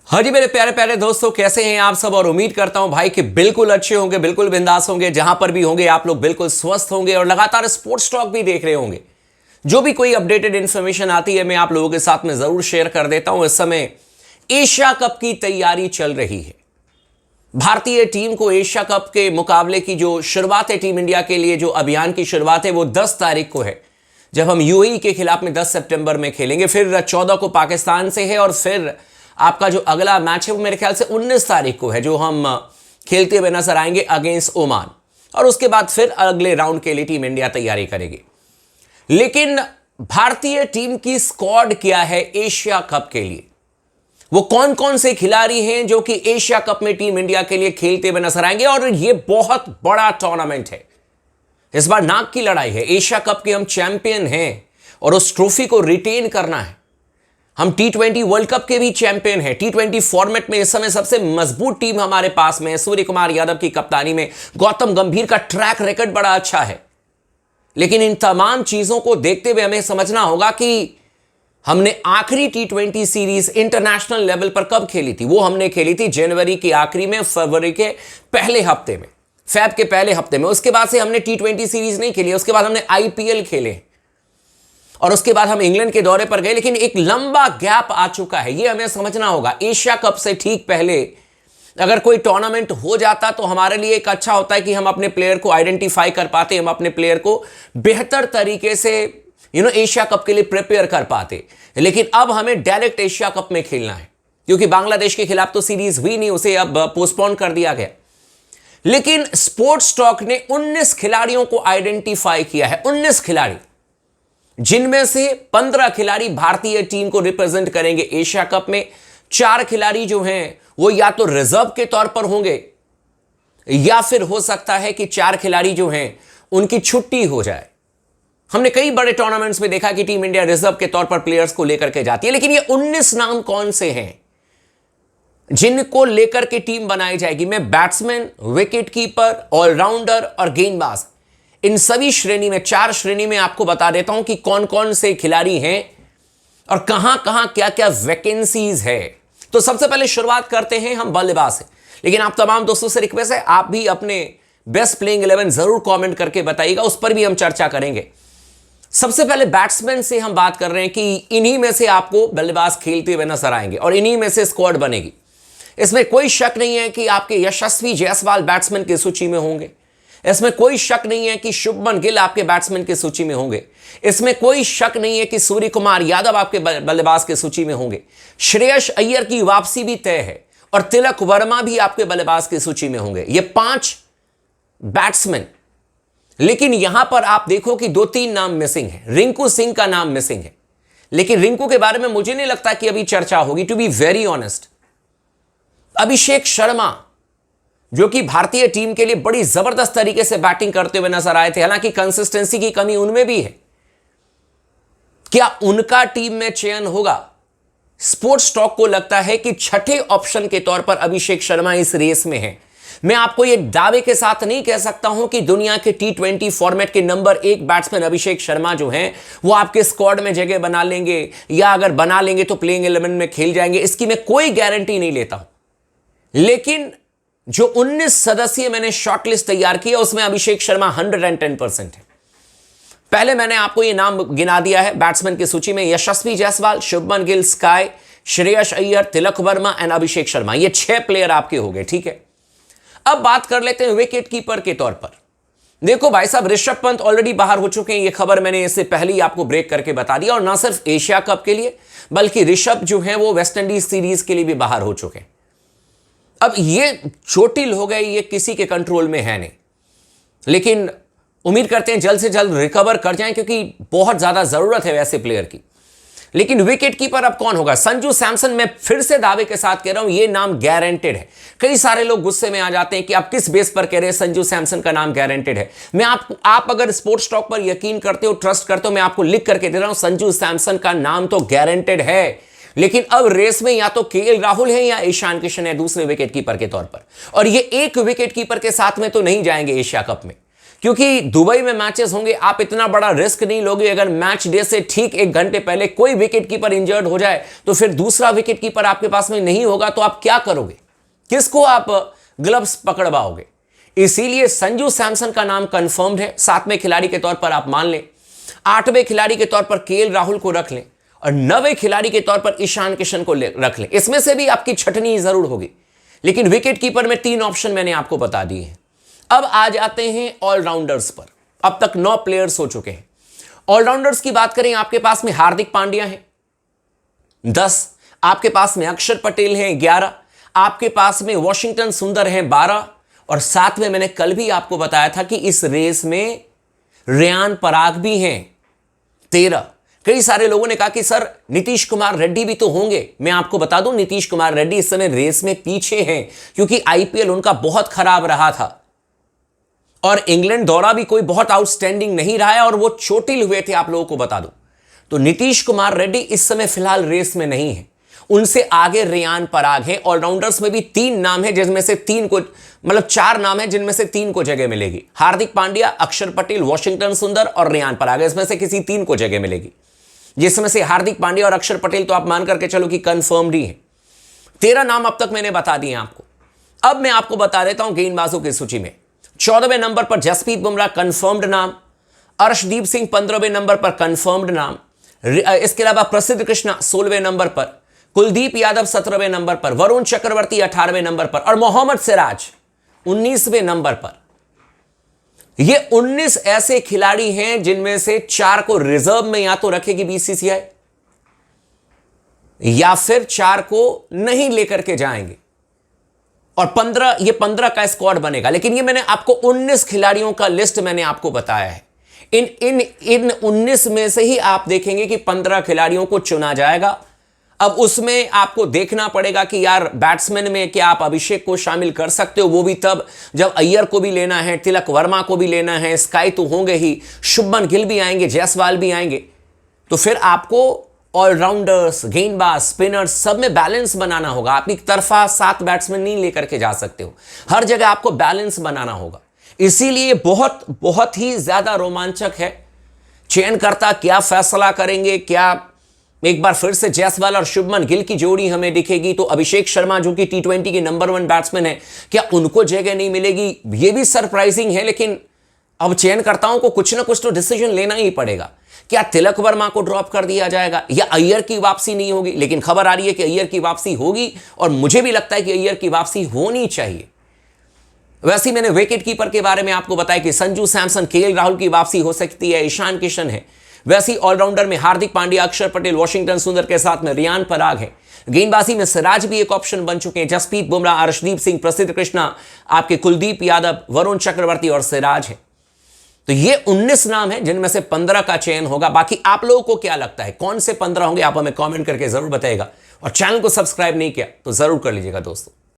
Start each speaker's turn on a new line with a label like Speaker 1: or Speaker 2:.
Speaker 1: हाँ जी मेरे प्यारे प्यारे दोस्तों, कैसे हैं आप सब। और उम्मीद करता हूं भाई कि बिल्कुल अच्छे होंगे, बिल्कुल बिंदास होंगे। जहां पर भी होंगे आप लोग बिल्कुल स्वस्थ होंगे और लगातार स्पोर्ट्स टॉक भी देख रहे होंगे। जो भी कोई अपडेटेड इंफॉर्मेशन आती है मैं आप लोगों के साथ में जरूर शेयर कर देता हूं। इस समय एशिया कप की तैयारी चल रही है। भारतीय टीम को एशिया कप के मुकाबले की जो शुरुआत है, टीम इंडिया के लिए जो अभियान की शुरुआत है वो 10 तारीख को है, जब हम यूएई के खिलाफ में 10 सितंबर में खेलेंगे। फिर 14 को पाकिस्तान से है और फिर आपका जो अगला मैच है वो मेरे ख्याल से 19 तारीख को है, जो हम खेलते हुए नजर आएंगे अगेंस्ट ओमान। और उसके बाद फिर अगले राउंड के लिए टीम इंडिया तैयारी करेगी। लेकिन भारतीय टीम की स्क्वाड क्या है एशिया कप के लिए, वो कौन कौन से खिलाड़ी हैं जो कि एशिया कप में टीम इंडिया के लिए खेलते हुए नजर आएंगे। और ये बहुत बड़ा टूर्नामेंट है, इस बार नाक की लड़ाई है। एशिया कप के हम चैंपियन हैं और उस ट्रॉफी को रिटेन करना है। हम T20 वर्ल्ड कप के भी चैंपियन हैं। T20 फॉर्मेट में इस समय सबसे मजबूत टीम हमारे पास में है। सूर्य कुमार यादव की कप्तानी में गौतम गंभीर का ट्रैक रिकॉर्ड बड़ा अच्छा है। लेकिन इन तमाम चीजों को देखते हुए हमें समझना होगा कि हमने आखिरी T20 सीरीज इंटरनेशनल लेवल पर कब खेली थी। वो हमने खेली थी जनवरी के आखिरी में, फरवरी के पहले हफ्ते में, फैब के पहले हफ्ते में। उसके बाद से हमने T20 सीरीज नहीं खेली। उसके बाद हमने IPL खेले और उसके बाद हम इंग्लैंड के दौरे पर गए। लेकिन एक लंबा गैप आ चुका है, यह हमें समझना होगा। एशिया कप से ठीक पहले अगर कोई टूर्नामेंट हो जाता तो हमारे लिए एक अच्छा होता है कि हम अपने प्लेयर को आइडेंटिफाई कर पाते, हम अपने प्लेयर को बेहतर तरीके से एशिया कप के लिए प्रिपेयर कर पाते। लेकिन अब हमें डायरेक्ट एशिया कप में खेलना है, क्योंकि बांग्लादेश के खिलाफ तो सीरीज हुई नहीं, उसे अब पोस्टपोन कर दिया गया। लेकिन स्पोर्ट्स टॉक ने 19 खिलाड़ियों को आइडेंटिफाई किया है। 19 खिलाड़ी, जिनमें से 15 खिलाड़ी भारतीय टीम को रिप्रेजेंट करेंगे एशिया कप में। 4 खिलाड़ी जो हैं वो या तो रिजर्व के तौर पर होंगे, या फिर हो सकता है कि 4 खिलाड़ी जो हैं उनकी छुट्टी हो जाए। हमने कई बड़े टूर्नामेंट्स में देखा कि टीम इंडिया रिजर्व के तौर पर प्लेयर्स को लेकर के जाती है। लेकिन ये 19 नाम कौन से हैं जिनको लेकर के टीम बनाई जाएगी। मैं बैट्समैन, विकेट कीपर, ऑलराउंडर और गेंदबाज, इन सभी श्रेणी में, 4 श्रेणी में आपको बता देता हूं कि कौन कौन से खिलाड़ी हैं और कहां कहां क्या क्या वैकेंसीज है। तो सबसे पहले शुरुआत करते हैं हम बल्लेबाज से। लेकिन आप तमाम दोस्तों से रिक्वेस्ट है, आप भी अपने बेस्ट प्लेइंग 11 जरूर कमेंट करके बताइएगा, उस पर भी हम चर्चा करेंगे। सबसे पहले बैट्समैन से हम बात कर रहे हैं कि इन्हीं में से आपको बल्लेबाज खेलते हुए नजर आएंगे और इन्हीं में से स्क्वाड बनेगी। इसमें कोई शक नहीं है कि आपके यशस्वी जायसवाल बैट्समैन की सूची में होंगे। इसमें कोई शक नहीं है कि शुभमन गिल आपके बैट्समैन की सूची में होंगे। इसमें कोई शक नहीं है कि सूर्य कुमार यादव आपके बल्लेबाज की सूची में होंगे। श्रेयस अय्यर की वापसी भी तय है और तिलक वर्मा भी आपके बल्लेबाज की सूची में होंगे। ये 5 बैट्समैन। लेकिन यहां पर आप देखो कि 2-3 नाम मिसिंग है। रिंकू सिंह का नाम मिसिंग है, लेकिन रिंकू के बारे में मुझे नहीं लगता कि अभी चर्चा होगी, to be very honest. Abhishek Sharma जो कि भारतीय टीम के लिए बड़ी जबरदस्त तरीके से बैटिंग करते हुए नजर आए थे, हालांकि कंसिस्टेंसी की कमी उनमें भी है, क्या उनका टीम में चयन होगा। स्पोर्ट्स टॉक को लगता है कि छठे ऑप्शन के तौर पर अभिषेक शर्मा इस रेस में है। मैं आपको यह दावे के साथ नहीं कह सकता हूं कि दुनिया के T20 फॉर्मेट के नंबर 1 बैट्समैन अभिषेक शर्मा जो हैं वो आपके स्क्वाड में जगह बना लेंगे, या अगर बना लेंगे तो प्लेइंग 11 में खेल जाएंगे, इसकी मैं कोई गारंटी नहीं लेता हूं। लेकिन जो 19 सदस्यीय मैंने शॉर्टलिस्ट तैयार की है उसमें अभिषेक शर्मा 110% है। पहले मैंने आपको यह नाम गिना दिया है बैट्समैन की सूची में: यशस्वी जायसवाल, शुभमन गिल, स्काई, श्रेयस अय्यर, तिलक वर्मा एंड अभिषेक शर्मा। ये 6 प्लेयर आपके हो गए, ठीक है। अब बात कर लेते हैं विकेट कीपर के तौर पर। देखो भाई साहब, ऋषभ पंत ऑलरेडी बाहर हो चुके हैं। यह खबर मैंने इससे पहले ही आपको ब्रेक करके बता दिया। और ना सिर्फ एशिया कप के लिए, बल्कि ऋषभ जो है वो वेस्ट इंडीज सीरीज के लिए भी बाहर हो चुके हैं। अब ये चोटिल हो गए, ये किसी के कंट्रोल में है नहीं। लेकिन उम्मीद करते हैं जल्द से जल्द रिकवर कर जाएं, क्योंकि बहुत ज्यादा जरूरत है वैसे प्लेयर की। लेकिन विकेट कीपर अब कौन होगा? संजू सैमसन। मैं फिर से दावे के साथ कह रहा हूं, यह नाम गारंटेड है। कई सारे लोग गुस्से में आ जाते हैं कि आप किस बेस पर कह रहे हैं संजू सैमसन का नाम गारंटेड है। मैं आप अगर स्पोर्ट्स टॉक पर यकीन करते हो, ट्रस्ट करते हो, मैं आपको लिख करके दे रहा हूं, संजू सैमसन का नाम तो गारंटेड है। लेकिन अब रेस में या तो केएल राहुल है या ईशान किशन है दूसरे विकेट कीपर के तौर पर। और ये एक विकेट कीपर के साथ में तो नहीं जाएंगे एशिया कप में, क्योंकि दुबई में मैचेस होंगे, आप इतना बड़ा रिस्क नहीं लोगे। अगर मैच डे से ठीक 1 घंटे पहले कोई विकेट कीपर इंजर्ड हो जाए तो फिर दूसरा विकेट कीपर आपके पास में नहीं होगा, तो आप क्या करोगे? किसको आप ग्लव्स पकड़वाओगे? इसीलिए संजू सैमसन का नाम कंफर्म्ड है। 7वें खिलाड़ी के तौर पर आप मान लें, 8वें खिलाड़ी के तौर पर केएल राहुल को रख लें और 9वें खिलाड़ी के तौर पर ईशान किशन को रख लें। इसमें से भी आपकी छटनी जरूर होगी, लेकिन विकेट कीपर में 3 ऑप्शन मैंने आपको बता दिए हैं। अब आ जाते हैं ऑलराउंडर्स पर। अब तक 9 प्लेयर्स हो चुके हैं। ऑलराउंडर्स की बात करें, आपके पास में हार्दिक पांड्या है 10, आपके पास में अक्षर पटेल है 11, आपके पास में वॉशिंगटन सुंदर है 12, और साथ में मैंने कल भी आपको बताया था कि इस रेस में रेयान पराग भी हैं 13। कई सारे लोगों ने कहा कि सर नीतीश कुमार रेड्डी भी तो होंगे। मैं आपको बता दूं, नीतीश कुमार रेड्डी इस समय रेस में पीछे हैं, क्योंकि आईपीएल उनका बहुत खराब रहा था और इंग्लैंड दौरा भी कोई बहुत आउटस्टैंडिंग नहीं रहा है और वो चोटिल हुए थे, आप लोगों को बता दूं। तो नीतीश कुमार रेड्डी इस समय फिलहाल रेस में नहीं है, उनसे आगे रेयान पराग है। ऑलराउंडर्स में भी 3 नाम है, जिनमें से 3 को, मतलब 4 नाम है जिनमें से 3 को जगह मिलेगी। हार्दिक पांड्या, अक्षर पटेल, वॉशिंगटन सुंदर और रेयान पराग, इसमें से किसी 3 को जगह मिलेगी, जिसमें से हार्दिक पांड्या और अक्षर पटेल तो आप मान करके चलो कि कंफर्म्ड ही है। 13 नाम अब तक मैंने बता दिए आपको। अब मैं आपको बता देता हूं गेंदबाजों की सूची में 14वें नंबर पर जसप्रीत बुमराह कंफर्म्ड नाम, अर्शदीप सिंह 15वें नंबर पर कंफर्म्ड नाम, इसके अलावा प्रसिद्ध कृष्णा 16वें नंबर पर, कुलदीप यादव 17वें नंबर पर, वरुण चक्रवर्ती 18वें नंबर पर और मोहम्मद सिराज 19वें नंबर पर। ये 19 ऐसे खिलाड़ी हैं जिनमें से 4 को रिजर्व में या तो रखेगी बीसीसीआई या फिर 4 को नहीं लेकर के जाएंगे, और 15 का स्क्वाड बनेगा। लेकिन ये मैंने आपको 19 खिलाड़ियों का लिस्ट मैंने आपको बताया है। इन 19 में से ही आप देखेंगे कि 15 खिलाड़ियों को चुना जाएगा। अब उसमें आपको देखना पड़ेगा कि यार बैट्समैन में क्या आप अभिषेक को शामिल कर सकते हो, वो भी तब जब अय्यर को भी लेना है, तिलक वर्मा को भी लेना है, स्काई तो होंगे ही, शुभमन गिल भी आएंगे, जायसवाल भी आएंगे। तो फिर आपको ऑलराउंडर्स, गेंदबाज, स्पिनर्स सब में बैलेंस बनाना होगा। आप एक तरफा 7 बैट्समैन नहीं लेकर के जा सकते हो, हर जगह आपको बैलेंस बनाना होगा। इसीलिए बहुत बहुत ही ज्यादा रोमांचक है। चयनकर्ता क्या फैसला करेंगे, क्या एक बार फिर से जायसवाल और शुभमन गिल की जोड़ी हमें दिखेगी, तो अभिषेक शर्मा जो कि T20 के नंबर 1 बैट्समैन है, क्या उनको जगह नहीं मिलेगी? ये भी सरप्राइजिंग है। लेकिन अब चयनकर्ताओं को कुछ ना कुछ तो डिसीजन लेना ही पड़ेगा। क्या तिलक वर्मा को ड्रॉप कर दिया जाएगा या अय्यर की वापसी नहीं होगी? लेकिन खबर आ रही है कि अय्यर की वापसी होगी, और मुझे भी लगता है कि अय्यर की वापसी होनी चाहिए। वैसे ही मैंने विकेट कीपर के बारे में आपको बताया कि संजू सैमसन, केएल राहुल की वापसी हो सकती है, ईशान किशन है। वैसे ही ऑलराउंडर में हार्दिक पांड्या, अक्षर पटेल, वॉशिंगटन सुंदर के साथ में रेयान पराग है। गेंदबाजी में सिराज भी एक ऑप्शन बन चुके हैं। जसप्रीत बुमराह, अर्शदीप सिंह, प्रसिद्ध कृष्णा, आपके कुलदीप यादव, वरुण चक्रवर्ती और सिराज है। तो ये 19 नाम है जिनमें से 15 का चयन होगा। बाकी आप लोगों को क्या लगता है कौन से 15 होंगे, आप हमें कमेंट करके जरूर बताइएगा। और चैनल को सब्सक्राइब नहीं किया तो जरूर कर लीजिएगा दोस्तों।